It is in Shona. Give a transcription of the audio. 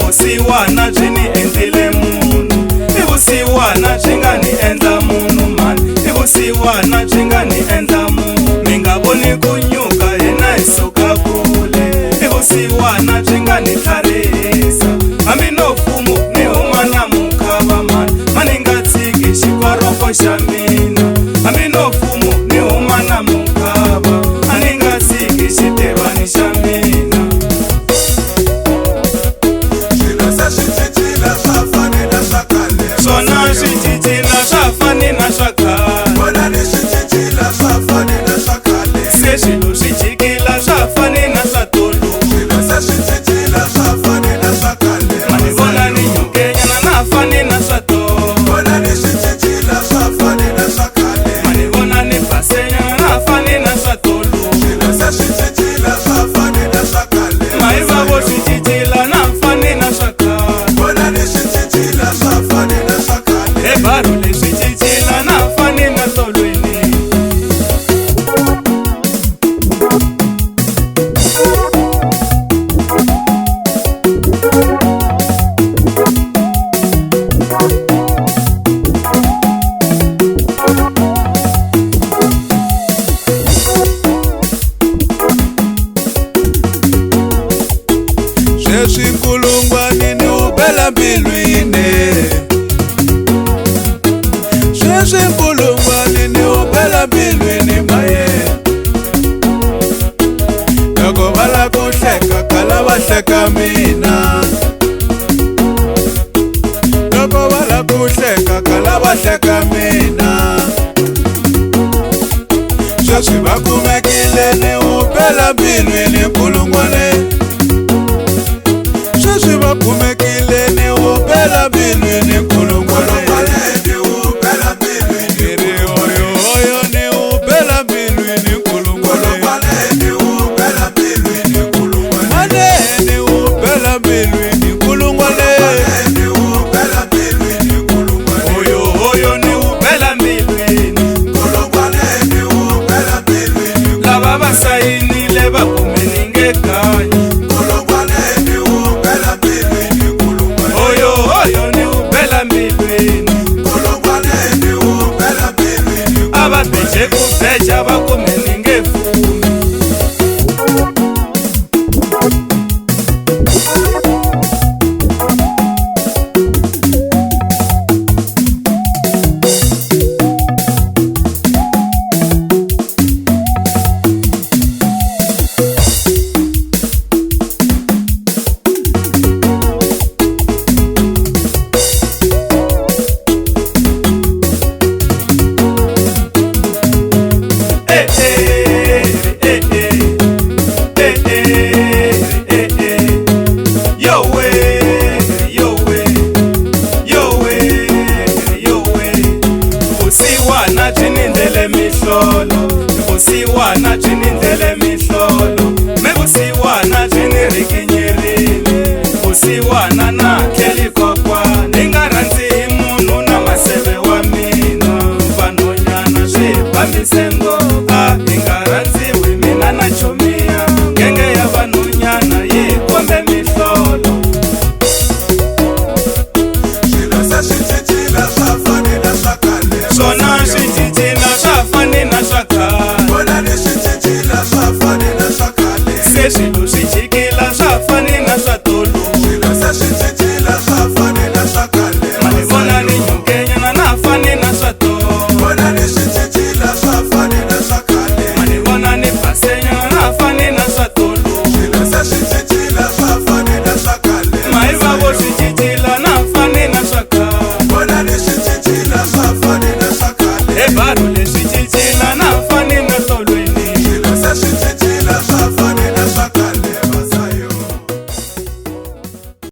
Vusiwana byi ni endlile munhu, i vusiwana byi nga ni endla munhu mani, i vusiwana byi nga ni endla munhu. Mi nga voni ku nyuka hina hi suka kule, i vusiwana byi nga ni tlharihisa. Hambi no fumo ni huma na mukhava mani nga tshiki xikoroko xa mina. Hambi no fumo ni huma na mukhava, a ni nga tshiki xitirhwani xa mina. Swona swi cincile swa fani na swa khale, se swilo swi cikile swa fani na swa ntumbuluko. Mani vona ni nyukenyana na fani na swa tolo, mani vona ni basenyana na fani na swa ntumbuluko. Maiva vo swi cincile na fani na swa khale, ebaro leswi cincile na fani na tolweni. Sweswi nkulungwani ni wu bela mbilwini, sweswi nkulungwani ni wu bela mbilwini maye. Loko va la ku hleka kala va hleka mina, loko va la ku hleka kala va hleka mina. Sweswi va kumekile ni wu bela mbilwini nkulungwane, sweswi va kumekile ni wu bela mbilwini nkulungwane. Oyo ni wu bela mbilwini nkulungwane, mane ni wu bela mbilwini nkulungwane. Oyo ni wu bela mbilwini, lava va sayinile va kumenenge kanya. Oyo ni wu bela mbilwini, a va beje ku beja va kumenenge fumi. Vusiwana byi ni ndlele mihlolo, vusiwana byi ni ndlele mihlolo, me vusiwana byi ni rikinyerile, vusiwana na tlheli kokwana, ni nga rhandzi